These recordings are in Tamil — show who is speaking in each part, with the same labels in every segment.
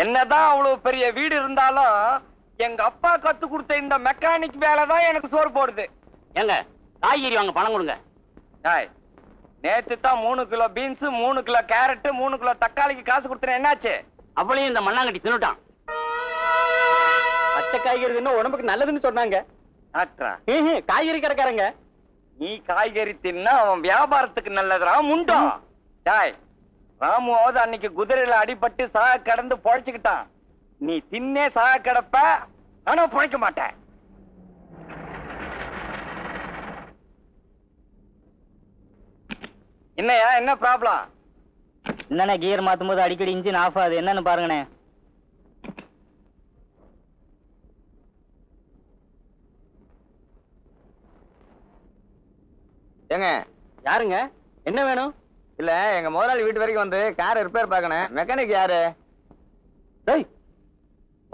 Speaker 1: என்னதான் அவ்வளவு பெரிய வீடு இருந்தாலும் எங்க அப்பா கத்து கொடுத்த இந்த மெக்கானிக் வேலை தான் எனக்கு சோறு போடுது.
Speaker 2: ஏங்க காய்கறி வாங்க பணம் கொடுங்க.
Speaker 1: நேத்து தான் 3 kilo beans, 3 kilo carrot, 3 kilo தக்காளிக்கு காசு கொடுத்தேன். என்னாச்சு?
Speaker 2: அவளையும் இந்த மண்ணாங்கட்டி தின்னுட்டான்.
Speaker 3: பச்சை காய்கறி உடம்புக்கு நல்லதுன்னு சொன்னாங்க. காய்கறி கடைக்காரங்க.
Speaker 1: நீ காய்கறி தின்னா அவன் வியாபாரத்துக்கு நல்லதுரா முண்டோம். ராமுவாவது அன்னைக்கு குதிரையில அடிபட்டு சாக கடந்து பொழைச்சுக்கிட்டான். நீ தின்னே சாக கிடப்ப, ஆனா பொழைக்க மாட்டேன். என்னையா, என்ன ப்ராப்ளம்?
Speaker 3: என்னண்ணே கியர் மாத்தும் போது அடிக்கடி இன்ஜின் ஆஃப் ஆகுது, என்னன்னு பாருங்கண்ணே.
Speaker 1: ஏங்க
Speaker 3: யாருங்க? என்ன வேணும்?
Speaker 1: இல்ல, எங்க முதலாளி வீட்டு வரைக்கும் வந்து கார் ரிப்பேர் பார்க்கணும். மெக்கானிக் யாரு?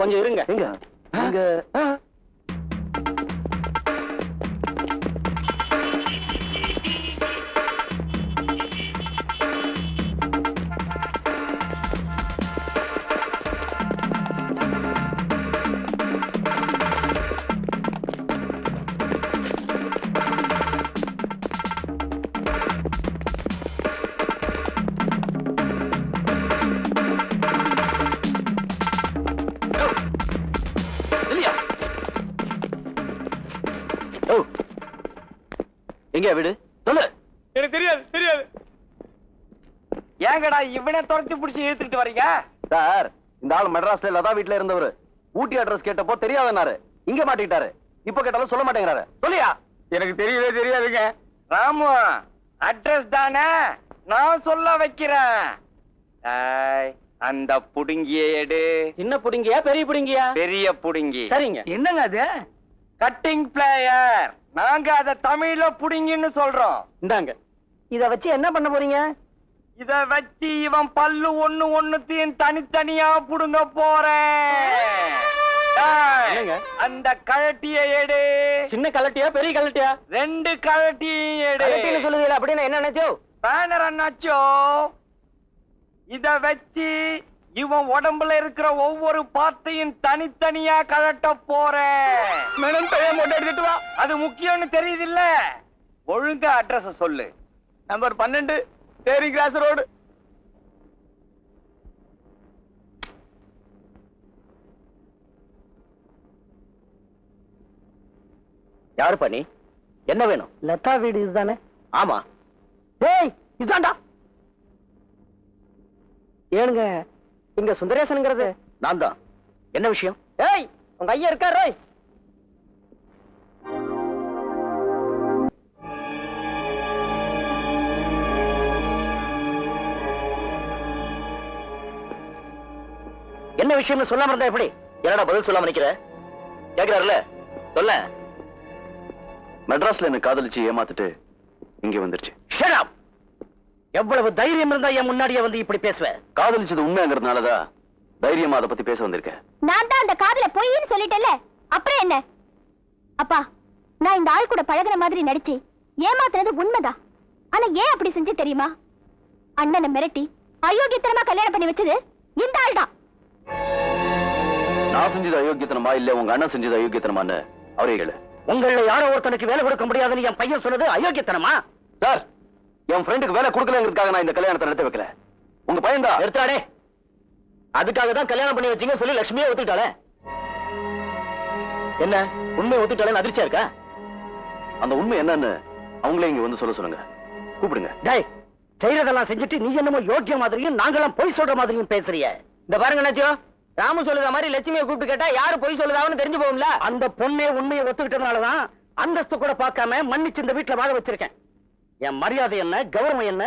Speaker 3: கொஞ்சம் இருங்க.
Speaker 2: எங்க வீடு சொல்லு.
Speaker 1: எனக்கு தெரியாது. ஏங்கடா இவனை துரத்தி பிடிச்சி இழுத்துட்டு வரீங்க?
Speaker 2: சார், இந்த ஆள் மெட்ராஸ்ல லதா வீட்டுல இருந்தவர். ஊட்டி அட்ரஸ் கேட்டப்போ தெரியாதனாரு, இங்க மாட்டிக்கிட்டாரு. இப்ப கேட்டாலும் சொல்ல மாட்டேங்கிறாரு. சொல்லியா?
Speaker 1: எனக்கு தெரியாதுங்க. ராமு, அட்ரஸ் தானே, நான் சொல்ல வைக்கிறேன். அந்த புடுங்கிய எடு.
Speaker 3: சின்ன புடுங்கியா பெரிய புடுங்கியா?
Speaker 1: பெரிய புடுங்கி.
Speaker 3: சரிங்க. என்னங்க அது?
Speaker 1: Cutting plier. நாங்க அத தமிழ்ல புடுங்கின்னு சொல்றோம்.
Speaker 3: இந்தாங்க. இத வச்சு என்ன பண்ண போறீங்க?
Speaker 1: இத வச்சு இவன் பல்லு ஒண்ணுத்தையும் தனித்தனியா புடுங்க போறேன். அந்த கழட்டிய எடு.
Speaker 3: சின்ன கழட்டியா பெரிய கழட்டியா?
Speaker 1: 2 கழட்டியும் எடு.
Speaker 3: சொல்லுதீங்க அப்படின்னு என்ன நினைச்சோ?
Speaker 1: பேனர் அண்ணாச்சோ. இத வச்சு இவன் உடம்புல இருக்கிற ஒவ்வொரு பார்ட்டையும் தனித்தனியா கழட்ட போறேன்.
Speaker 3: எடுத்துட்டு வா.
Speaker 1: அது முக்கியம்னு தெரியுது இல்ல? ஒழுங்கா அட்ரஸ் சொல்லு.
Speaker 3: நம்பர் 12 தேரி கிராஸ் ரோடு.
Speaker 2: யாரு பண்ணி? என்ன வேணும்?
Speaker 3: லதா வீடு இதுதானே?
Speaker 2: ஆமா.
Speaker 3: டேய், இதுதான்டா. ஏனுங்க, இங்க சுந்தரேசனுங்கிறது
Speaker 2: நான் தான். என்ன விஷயம்?
Speaker 3: ஏய், உங்க ஐயா இருக்காரு.
Speaker 2: என்ன விஷயம்னு சொல்லாம இருந்தா எப்படி? என்னடா பதில் சொல்லாம நிக்கிற? கேக்குறாருல, சொல்ல. மெட்ராஸ்ல என்ன காதலிச்சு ஏமாத்திட்டு இங்க வந்துருச்சு. Shut up. எவ்வளவு தைரியம் இருந்தா என் முன்னாடியே வந்து இப்படி பேசுவேன்? காதலிச்சது உண்மைங்கிறதுனாலதான் தைரியமா அதை பத்தி பேச வந்திருக்கேன்.
Speaker 4: நான் தான் அந்த காதல பொய்ன்னு சொல்லிட்டேன்ல, அப்புறம் என்ன? அப்பா, நான் இந்த ஆள் கூட பழகுற மாதிரி நடிச்சு ஏமாத்துறது உண்மைதான். ஆனா ஏன் அப்படி செஞ்சு தெரியுமா? அண்ணனை மிரட்டி அயோக்கியத்தனமா கல்யாணம் பண்ணி வச்சது இந்த ஆள் தான்.
Speaker 2: நான் செஞ்சது அயோக்கியத்தனமா இல்ல உங்க அண்ணன் செஞ்சது அயோக்கியத்தனமான்னு அவரே கேளு. உங்கள யாரோ ஒருத்தனுக்கு வேலை கொடுக்க முடியாதுன்னு என் பையன் சொன்னது அயோக்கியத்தனமா? சார், என் ஃப்ரெண்டுக்கு வேலை கொடுக்கலங்கிறதுக்காக நான் இந்த கல்யாணத்தை நடத்த வைக்கல. உங்க பையன் தான் எடுத்தாடே. அதுக்காக தான் கல்யாணம் பண்ணி வச்சீங்க சொல்லி லட்சுமியே ஒத்துக்கிட்டாளே. என்ன உண்மை ஒத்துக்கிட்டாலே அதிர்ச்சியா இருக்கா? அந்த உண்மை என்னன்னு அவங்களே இங்க வந்து சொல்ல சொல்லுங்க. கூப்பிடுங்க. டேய், செய்யறதெல்லாம் செஞ்சுட்டு நீ என்னமோ யோக்கிய மாதிரியும் நாங்கெல்லாம் பொய் சொல்ற மாதிரியும் பேசுறிய. இந்த பாருங்க நச்சோ, ராமு சொல்லுற மாதிரி லட்சுமியை கூப்பிட்டு கேட்டா யாரு பொய் சொல்லுதான்னு தெரிஞ்சு போகும்ல. அந்த பொண்ணே உண்மையை ஒத்துக்கிட்டதுனாலதான் அந்தஸ்து கூட பார்க்காம மன்னிச்சு இந்த வீட்டுல வாழ வச்சிருக்கேன். என் மரியாதை என்ன, கௌரவம் என்ன,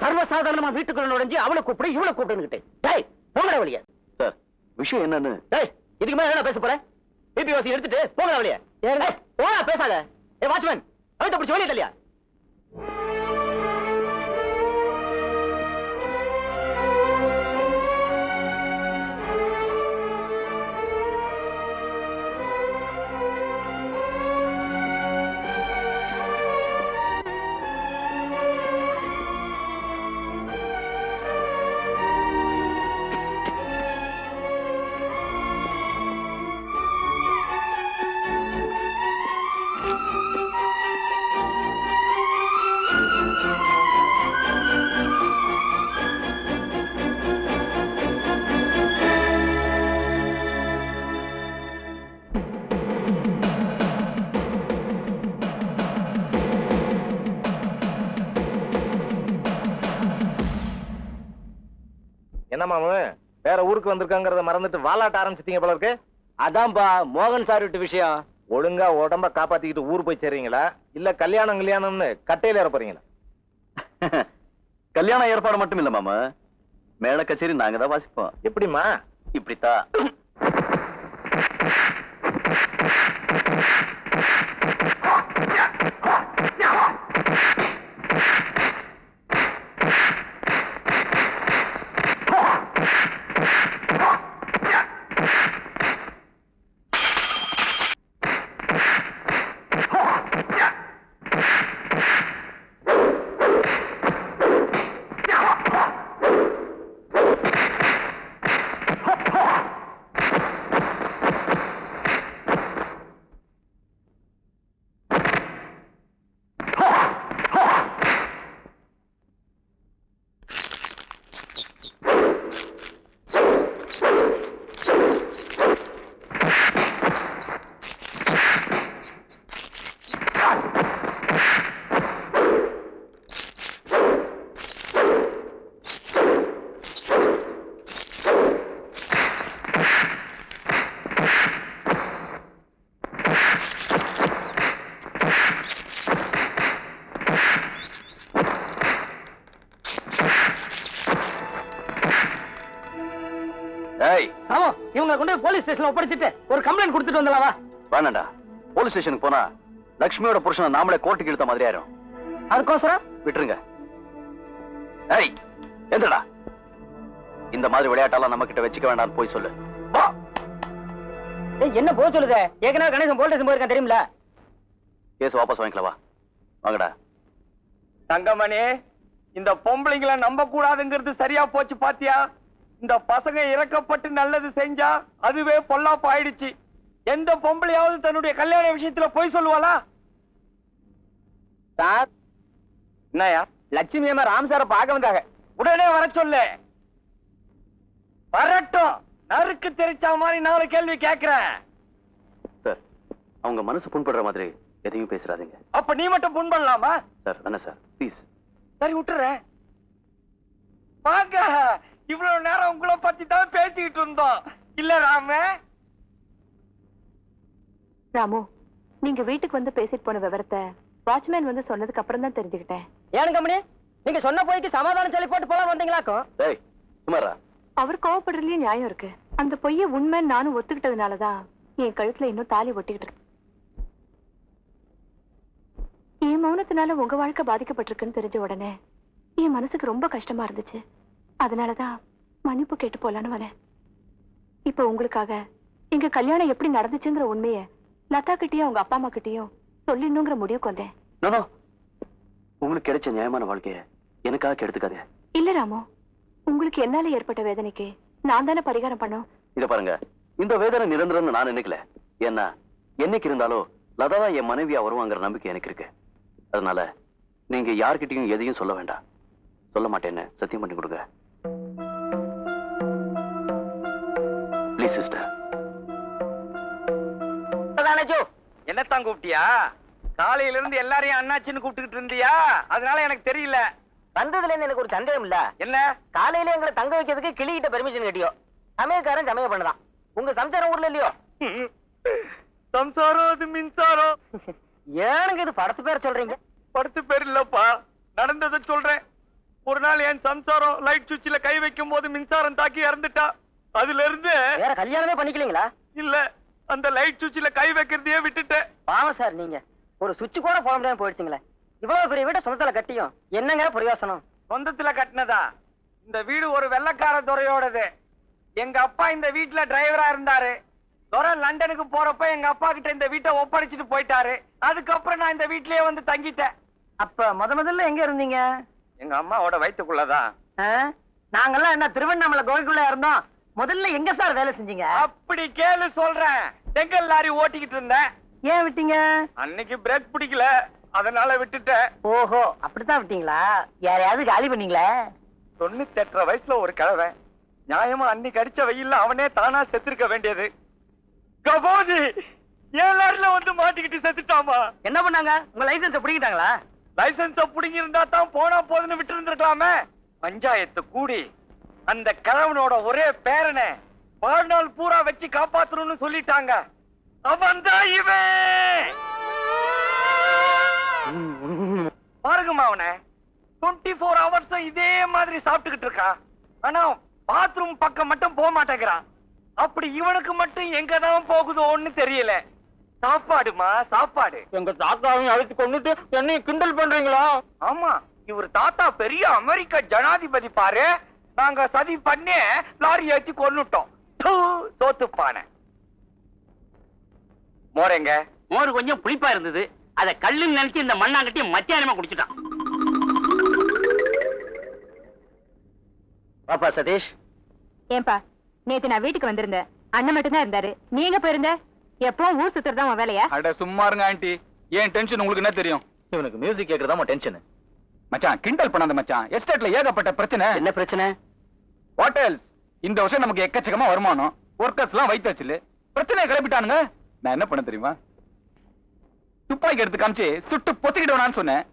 Speaker 2: சர்வசாதாரணமா வீட்டுக்குள்ள நுழைஞ்சு அவளை கூப்பிடு இவளை கூப்பிடுன்னு. டேய், போங்கடா வெளியே. சார், விஷயம் என்னன்னு? டேய், இதுக்கு மேல என்ன பேச போறேன்? பிபி வாசி எடுத்துட்டு போங்கடா வெளியே. போடா, பேசாத. ஏ வாட்ச்மேன், அவன் பிடிச்சி வெளியே தள்ளியா.
Speaker 5: மாமு வேற ஊருக்கு வந்திருக்காங்கிறத மறந்துட்டு வாலாட்ட ஆரம்பிச்சிட்டீங்க போல இருக்கு.
Speaker 3: அதான்பா மோகன் சார் விட்டு விஷயம்.
Speaker 5: ஒழுங்கா உடம்ப காப்பாத்திக்கிட்டு ஊர் போய் சேர்றீங்களா இல்ல கல்யாணம்னு கட்டையில ஏற போறீங்களா?
Speaker 2: கல்யாண ஏற்பாடு மட்டும் இல்ல மாமா, மேல கச்சேரி நாங்க தான் வாசிப்போம்.
Speaker 5: எப்படிமா?
Speaker 2: இப்படித்தான்.
Speaker 3: இவங்க கொண்டு போலீஸ் ஸ்டேஷன்ல ஒப்படைச்சிட்டு ஒரு கம்ப்ளைண்ட் கொடுத்துட்டு வந்தலாமா?
Speaker 2: வேணாண்டா, போலீஸ் ஸ்டேஷனுக்கு போனா லட்சுமியோட புருஷனை நாமளே கோர்ட்டுக்கு இழுத்த மாதிரி ஆயிரும்.
Speaker 3: அதுக்கோசரம்
Speaker 2: விட்டுருங்க. ஏய் எந்தடா, இந்த மாதிரி விளையாட்டெல்லாம் நம்ம கிட்ட வச்சுக்க வேண்டாம்னு போய் சொல்லு. வா.
Speaker 3: என்ன போக சொல்லுதே? ஏற்கனவே கணேசன் போலீஸ் ஸ்டேஷன் போயிருக்கான் தெரியுமில.
Speaker 2: கேஸ் வாபஸ் வாங்கிக்கலாம். வா வாங்கடா.
Speaker 1: தங்கமணி, இந்த பொம்பளைங்களை நம்ப கூடாதுங்கிறது சரியா போச்சு பாத்தியா? இந்த பசங்க இறக்கப்பட்டு நல்லது செஞ்சா அதுவே பொல்லாப்பு ஆயிடுச்சு. எந்த பொம்பளையாவது தன்னுடைய கல்யாண விஷயத்துல போய் சொல்லுவாளா?
Speaker 3: சார்,
Speaker 1: என்னயா?
Speaker 3: லட்சுமி அம்மா ராம் சாரை பார்க்க வந்தாங்க.
Speaker 1: உடனே வர சொல்லு. வரட்டும். நறுக்கு தெரிச்சா மாதிரி 4 கேள்வி கேட்கிறேன்.
Speaker 2: சார், அவங்க மனசு புண்படுற மாதிரி எதையும் பேசுறாதீங்க.
Speaker 1: அப்ப நீ மட்டும் புண் பண்ணலாமா?
Speaker 2: சார் வேணா சார், ப்ளீஸ்.
Speaker 1: சரி விட்டுறேன். வாங்க, இவ்வளவு நேரம் உங்களை பத்தி தான் பேசிக்கிட்டு இருந்தோம் இல்ல ராம?
Speaker 6: ராமு, நீங்க வீட்டுக்கு வந்து பேசிட்டு போன விவரத்தை வாட்ச்மேன் வந்து சொன்னதுக்கு அப்புறம் தான் தெரிஞ்சுக்கிட்டேன்.
Speaker 3: ஏன் கம்பெனி, நீங்க சொன்ன போய்க்கு சமாதானம் சொல்லி போட்டு போலாம் வந்தீங்களாக்கும்?
Speaker 2: டேய் சுமாரா,
Speaker 6: அவர் கோவப்படுறதுலயும் நியாயம் இருக்கு. அந்த பொய்ய உண்மைன்னு நானும் ஒத்துக்கிட்டதுனாலதான் என் கழுத்துல இன்னும் தாலி ஒட்டிக்கிட்டு இருக்கு. என் மௌனத்தினால உங்க வாழ்க்கை பாதிக்கப்பட்டிருக்குன்னு தெரிஞ்ச உடனே என் மனசுக்கு ரொம்ப கஷ்டமா இருந்துச்சு. அதனாலதான் மன்னிப்பு கேட்டு போலான்னு வரேன். இப்ப உங்களுக்காக எங்க கல்யாணம் எப்படி நடந்துச்சுங்கிற உண்மைய லதா கிட்டயும் அவங்க அப்பா அம்மா கிட்டயும் சொல்லிடணுங்கிற முடிவுக்கு வந்தேன்.
Speaker 2: உங்களுக்கு கிடைச்ச நியாயமான வாழ்க்கைய எனக்காக கெடுத்துக்காதே.
Speaker 6: இல்ல ராமு, உங்களுக்கு என்னால ஏற்பட்ட வேதனைக்கு நான் தானே பரிகாரம் பண்ணும்.
Speaker 2: இத பாருங்க, இந்த வேதனை நிரந்தரம் நான் நினைக்கல. ஏன்னா என்னைக்கு இருந்தாலும் லதாவா என் மனைவியா வருவாங்கிற நம்பிக்கை எனக்கு இருக்கு. அதனால நீங்க யார்கிட்டயும் எதையும் சொல்ல வேண்டாம். சொல்ல மாட்டேன்னு சத்தியம் பண்ணி கொடுங்க. Please sister.
Speaker 1: என்னத்தான் கூப்பிட்டியா? காலையில இருந்து எல்லாரையும் அண்ணாச்சின்னு கூப்பிட்டுக்கிட்டு இருந்தியா? அதனால எனக்கு தெரியல.
Speaker 3: வந்ததுல இருந்து எனக்கு ஒரு சந்தேகம் இல்ல.
Speaker 1: என்ன?
Speaker 3: காலையில எங்களை தங்க வைக்கிறதுக்கு கிளிகிட்ட பெர்மிஷன் கேட்டியோ? சமயக்காரன் சமயம் பண்ணதான். உங்க சம்சாரம் ஊர்ல இல்லையோ?
Speaker 1: சம்சாரம் அது மின்சாரம்.
Speaker 3: ஏனுங்க இது படத்து பேர் சொல்றீங்க?
Speaker 1: படத்து பேர் இல்லப்பா, நடந்ததை சொல்றேன். ஒரு நாள் என் சம்சாரம் லைட் சுவிட்சில கை வைக்கும் போது மின்சாரம் தாக்கி இறந்துட்டா. அதுல இருந்து
Speaker 3: வேற கல்யாணமே பண்ணிக்கலீங்களா?
Speaker 1: இல்ல, அந்த லைட் சுவிட்சில கை வைக்கிறதையே விட்டுட்டேன்.
Speaker 3: பாவம் சார், நீங்க ஒரு சுவிட்ச் கூட போட முடியாம போயிடுச்சுங்களே. இவ்வளவு பெரிய வீட்டை சொந்தத்துல கட்டியும் என்னங்க பிரயோசனம்?
Speaker 1: சொந்தத்துல கட்டினதா? இந்த வீடு ஒரு வெள்ளக்கார துறையோடது. எங்க அப்பா இந்த வீட்டுல டிரைவரா இருந்தாரு. துறை லண்டனுக்கு போறப்ப எங்க அப்பா கிட்ட இந்த வீட்டை ஒப்படைச்சிட்டு போயிட்டாரு. அதுக்கப்புறம் நான் இந்த வீட்லயே வந்து தங்கிட்டேன்.
Speaker 3: அப்ப முதல்ல எங்க இருந்தீங்க?
Speaker 1: எங்க அம்மாவோட வயித்துக்குள்ளதான்.
Speaker 3: நாங்கெல்லாம் என்ன திருவண்ணாமலை கோயிலுக்குள்ள இருந்தோம். முதல்ல எங்க சார் வேலை செஞ்சீங்க?
Speaker 1: அப்படி கேளு சொல்றேன். செங்கல் லாரி ஓட்டிக்கிட்டு இருந்தேன்.
Speaker 3: ஏன் விட்டீங்க?
Speaker 1: அன்னைக்கு பிரேக் பிடிக்கல, அதனால விட்டுட்டேன்.
Speaker 3: ஓஹோ, அப்படித்தான் விட்டீங்களா? யாரையாவது காலி பண்ணீங்களா?
Speaker 1: 98 வயசுல ஒரு கிழவன் நியாயமா அன்னைக்கு அடிச்ச வெயில்ல அவனே தானா செத்துருக்க வேண்டியது. கபோதி ஏன் லாரில வந்து மாட்டிக்கிட்டு செத்துட்டாமா.
Speaker 3: என்ன பண்ணாங்க? உங்க லைசன்ஸ் பிடிக்கிட்டாங்களா?
Speaker 1: லைசன்ஸ புடிங்கி இருந்தா தான் போனா போதுன்னு விட்டு இருந்திருக்கலாமே. பஞ்சாயத்து கூடி அந்த கிழவனோட ஒரே பேரனை வாழ்நாள் பூரா வச்சு காப்பாத்தணும்னு சொல்லிட்டாங்க. அவன் தான் இவன். பாருங்கம்மா, அவனை 24 hours இதே மாதிரி சாப்பிட்டுக்கிட்டு இருக்கான். ஆனா பாத்ரூம் பக்கம் மட்டும் போக மாட்டேங்கிறான். அப்படி இவனுக்கு மட்டும் எங்கதான் போகுதோன்னு தெரியல. சாப்பாடுமா சாப்பாடு.
Speaker 3: எங்க தாத்தாவையும் அழைத்து கொண்டுட்டு என்னையும் கிண்டல் பண்றீங்களா?
Speaker 1: ஆமா, இவர் தாத்தா பெரிய அமெரிக்க ஜனாதிபதி பாரு. நாங்க சதி பண்ணி லாரி ஏற்றி கொன்னுட்டோம். தோத்துப்பான மோரங்க.
Speaker 2: மோர் கொஞ்சம் புளிப்பா இருந்தது. அத கல்லுன்னு நினைச்சு இந்த மண்ணாங்கட்டி மத்தியானமா குடிச்சிட்டான். பாப்பா சதீஷ்.
Speaker 6: ஏன்பா, நேத்து நான் வீட்டுக்கு வந்திருந்தேன். அண்ணன் மட்டும் தான் இருந்தாரு. நீ எங்க போயிருந்த? எப்பவும் ஊர் சுத்துறதா உன் வேலையா?
Speaker 7: அட சும்மா இருங்க ஆண்டி. ஏன் டென்ஷன் உங்களுக்கு என்ன தெரியும்?
Speaker 5: இவனுக்கு மியூசிக் கேக்குறதா டென்ஷன்.
Speaker 7: மச்சான் கிண்டல் பண்ணாத மச்சான். எஸ்டேட்ல ஏகப்பட்ட பிரச்சனை.
Speaker 2: என்ன பிரச்சனை?
Speaker 7: ஹோட்டல்ஸ் இந்த வருஷம் நமக்கு எக்கச்சக்கமா வருமானம். ஒர்க்கர்ஸ் எல்லாம் வைத்து வச்சுல பிரச்சனையை கிளப்பிட்டானுங்க. நான் என்ன பண்ண தெரியுமா? துப்பாக்கி எடுத்து காமிச்சு சுட்டு பொத்திக்கிடுவான்னு சொன்னேன்.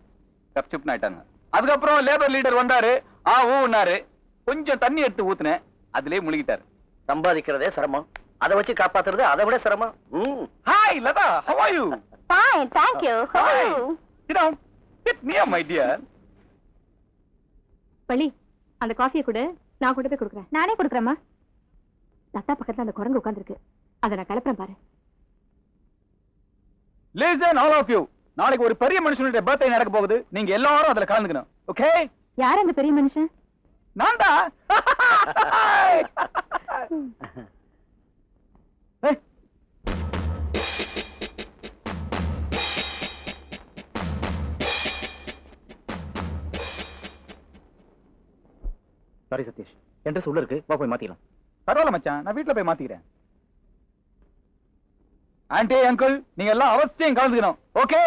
Speaker 7: கப்சுப்னு ஆயிட்டாங்க. அதுக்கப்புறம் லேபர் லீடர் வந்தாரு. ஊன்னாரு. கொஞ்சம் தண்ணி எடுத்து ஊத்துனேன். அதுலயே முழுகிட்டாரு.
Speaker 2: சம்பாதிக்கிறதே சிரமம், அதை வச்சு காப்பாத்துறது அதை விட சிரமம்.
Speaker 7: Hi Latha, how are you?
Speaker 4: Fine, thank you. How are
Speaker 7: Hi.
Speaker 4: you?
Speaker 7: Sit down. Sit near my dear.
Speaker 6: பள்ளி, அந்த காஃபியை கொடு, நான் கொண்டு போய் கொடுக்குறேன். நானே கொடுக்குறேம்மா. தத்தா பக்கத்துல அந்த குரங்கு உட்கார்ந்துருக்கு. அதை நான் கிளப்புறேன் பாரு.
Speaker 7: Listen all of you. நாளைக்கு ஒரு பெரிய மனுஷனுடைய பர்த்டே நடக்க போகுது. நீங்க எல்லாரும் அதுல கலந்துக்கணும். ஓகே?
Speaker 6: யார் அந்த பெரிய மனுஷன்?
Speaker 7: நான்தா.
Speaker 5: சாரி சதீஷ், என் ட்ரெஸ் உள்ள இருக்கு, வா போய் மாத்திக்கலாம்.
Speaker 7: பரவாயில்ல மச்சான், நான் வீட்டுல போய் மாத்திக்கிறேன். ஆண்டி அங்கிள் நீங்க எல்லாம் அவசியம் கலந்துக்கணும். ஓகே?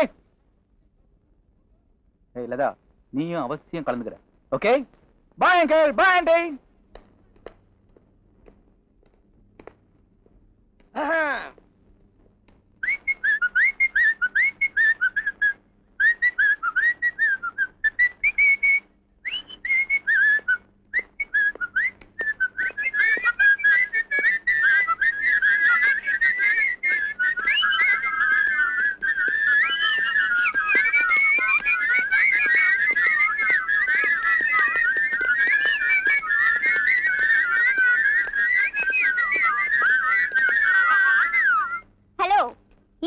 Speaker 7: ஏய் லதா, நீயும் அவசியம் கலந்துக்கிற. Okay? Bye uncle, bye aunty.
Speaker 4: Hello,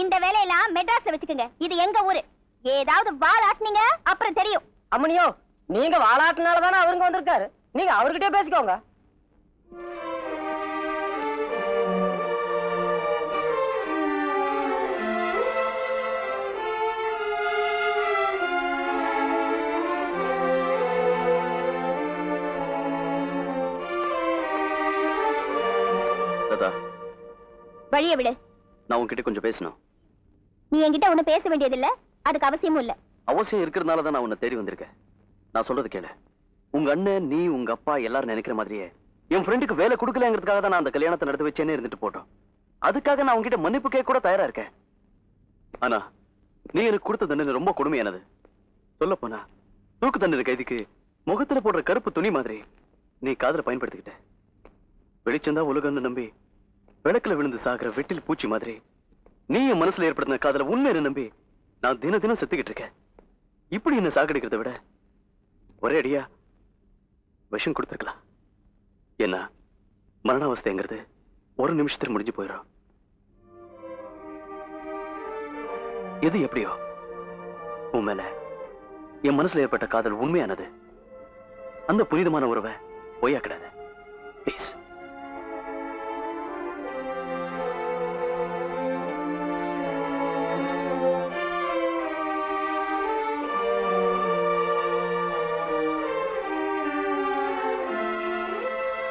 Speaker 4: இந்த வேலையெல்லாம் மெட்ராஸ்ல வச்சுக்கோங்க. இது எங்க ஊரு. ஏதாவது வால் ஆட்டுனீங்க அப்புறம் தெரியும்.
Speaker 3: அம்மனியோ, நீங்க வாலாட்டினால தானே அவருங்க வந்திருக்காரு. நீங்க அவர்கிட்டயே பேசிக்கோங்க.
Speaker 2: லதா,
Speaker 4: வழிய விடு.
Speaker 2: நான் உன்கிட்ட கொஞ்சம் பேசணும்.
Speaker 4: நீ என்கிட்ட ஒண்ணு பேச வேண்டியதில்ல, அதுக்கு அவசியமும் இல்ல.
Speaker 2: அவசியம் இருக்கிறதுனால தான் நான் உன்னை தேடி வந்திருக்கேன். நான் சொல்றது கேளு. உங்க அண்ணன், நீ, உங்க அப்பா எல்லாரும் நினைக்கிற மாதிரியே என் ஃப்ரெண்டுக்கு வேலை கொடுக்கலங்கிறதுக்காக தான் நான் அந்த கல்யாணத்தை நடத்தி வச்சேன்னு இருந்துட்டு போட்டோம். அதுக்காக நான் உங்ககிட்ட மன்னிப்பு கேட்க கூட தயாரா இருக்கேன். ஆனா நீ எனக்கு கொடுத்த தண்டனை ரொம்ப கொடுமையானது. சொல்ல போனா தூக்கு தண்டனை கைதிக்கு முகத்துல போடுற கருப்பு துணி மாதிரி நீ காதல பயன்படுத்திக்கிட்ட. வெளிச்சந்தா உலகம்னு நம்பி விளக்குல விழுந்து சாகுற வெட்டில் பூச்சி மாதிரி நீ என் மனசுல ஏற்படுத்தின காதல உண்மையை நம்பி நான் தினம் தினம் செத்துக்கிட்டு இருக்கேன். இப்படி என்ன சாகடிக்கிறத விட ஒரே அடியா விஷம் கொடுத்துருக்கலாம். என்ன மரண அவஸ்தைங்கிறது ஒரு நிமிஷத்துல முடிஞ்சு போயிடும். எது எப்படியோ உன் மேல என் மனசுல ஏற்பட்ட காதல் உண்மையானது. அந்த புனிதமான உறவை பொய்யாக்கிடாத ப்ளீஸ்.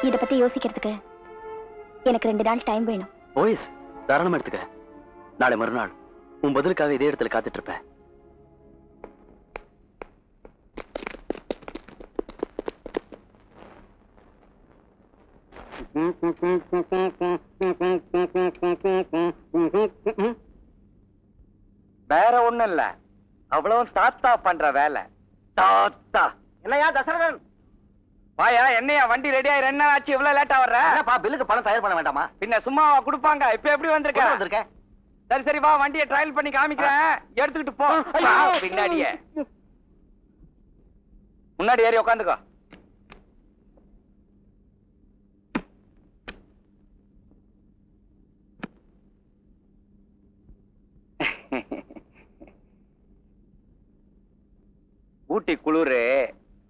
Speaker 4: இத பத்தி யோசிக்கிறதுக்கு எனக்கு 2 நாள் டைம் வேணும்.
Speaker 2: ஓஎஸ், தாராளமா எடுத்துக்க. நாளை மறுநாள் உன் பதிலுக்காக இதே இடத்துல காத்துட்டு இருப்பேன்.
Speaker 1: வேற ஒண்ணும் இல்ல, அவ்வளவு தாத்தா பண்ற வேலை. தாத்தா
Speaker 3: என்னையா தசரதன்,
Speaker 1: வாயா என்னையா வண்டி ரெடியா 2 நாள் ஆச்சு இவ்வளவு லேட்டா வர்ற?
Speaker 2: என்னப்பா பில்லுக்கு பணம் தயார் பண்ண வேண்டாமா?
Speaker 1: பின்ன சும்மாவா கொடுப்பாங்க? இப்ப எப்படி வந்திருக்க?
Speaker 2: வந்திருக்கேன்.
Speaker 1: சரி சரி வா வண்டியை ட்ரையல் பண்ணி காமிக்கிறேன், எடுத்துக்கிட்டு போ. வா, பின்னாடியே முன்னாடி ஏறி உட்காந்துக்கோ. ஊட்டி குளிரு,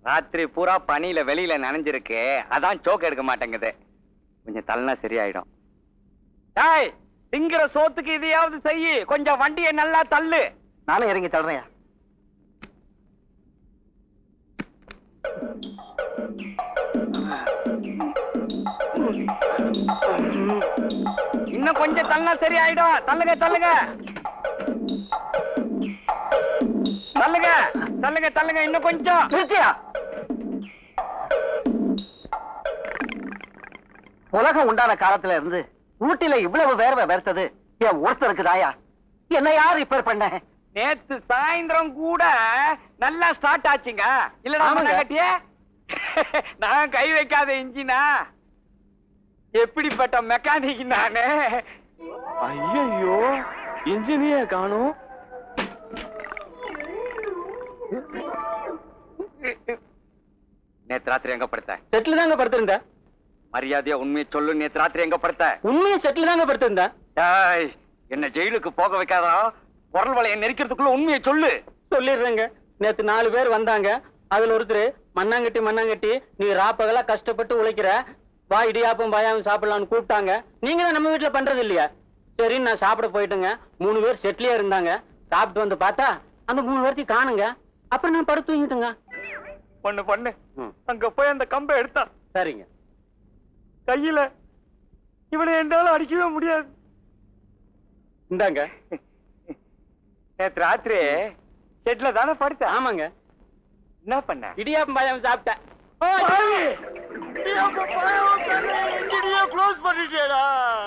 Speaker 1: ராத்திரி பூரா பனியில வெளியில நனைஞ்சிருக்கு, அதான் சோக்கு எடுக்க மாட்டேங்குது. கொஞ்சம் தள்ளனா சரியாயிடும். டேய், திங்கிற சோத்துக்கு இதையாவது செய்யி, கொஞ்சம் வண்டியை நல்லா தள்ளு.
Speaker 2: நானும் இறங்கி தள்ளுறேன்.
Speaker 1: இன்னும் கொஞ்சம் தள்ளனா சரியாயிடும். தள்ளுங்க தள்ளுங்க தள்ளுங்க தள்ளுங்க தள்ளுங்க, இன்னும் கொஞ்சம்.
Speaker 2: நிறுத்தியா? உலகம் உண்டான காலத்துல இருந்து ஊட்டில இவ்வளவு வேர்வை வெறுத்தது என் ஒருத்தருக்கு தாயா. என்ன யார் ரிப்பேர் பண்ண?
Speaker 1: நேத்து சாயந்தரம் கூட நல்லா ஸ்டார்ட் ஆச்சுங்க. இல்ல
Speaker 2: ஆமாங்க.
Speaker 1: கட்டிய நான் கை வைக்காத இன்ஜினா? எப்படிப்பட்ட மெக்கானிக் நானு? ஐயோ, இன்ஜினிய காணும். நேத்து ராத்திரி எங்க படுத்த?
Speaker 2: செட்டில் தாங்க படுத்திருந்த.
Speaker 1: மரியாதையா உண்மையை சொல்லு, நேத்து ராத்திரி எங்க படுத்த?
Speaker 2: உண்மையை செட்டில் தாங்க படுத்திருந்த.
Speaker 1: டேய், என்ன ஜெயிலுக்கு போக வைக்காதா? குரல் வளைய நெரிக்கிறதுக்குள்ள உண்மையை சொல்லு.
Speaker 2: சொல்லிடுறேங்க. நேத்து 4 பேர் வந்தாங்க. அதுல ஒருத்தர் மண்ணாங்கட்டி நீ ராப்பகலா கஷ்டப்பட்டு உழைக்கிற, வா இடியாப்பம் பாயாவும் சாப்பிடலாம்னு கூப்பிட்டாங்க. நீங்க தான் நம்ம வீட்டுல பண்றது இல்லையா? சரி நான் சாப்பிட போயிட்டுங்க. 3 பேர் செட்லயே இருந்தாங்க. சாப்பிட்டு வந்து பார்த்தா அந்த 3 பேர்த்தையும் காணுங்க. அப்புறம் நான் படுத்து தூங்கிட்டுங்க.
Speaker 1: பொண்ணு அங்க போய் அந்த கம்பை எடுத்தா
Speaker 2: சரிங்க.
Speaker 1: கையில இவனை என்னால அடிக்கவே முடியாது.
Speaker 2: இந்தாங்க.
Speaker 1: நேத்து ராத்திரி செட்ல தானே படுத்த?
Speaker 2: ஆமாங்க.
Speaker 1: என்ன பண்ண?
Speaker 2: இடியாப்பம் பாயாவும் சாப்பிட்டேன்.
Speaker 1: க்ளோஸ் பண்ணிட்டேடா.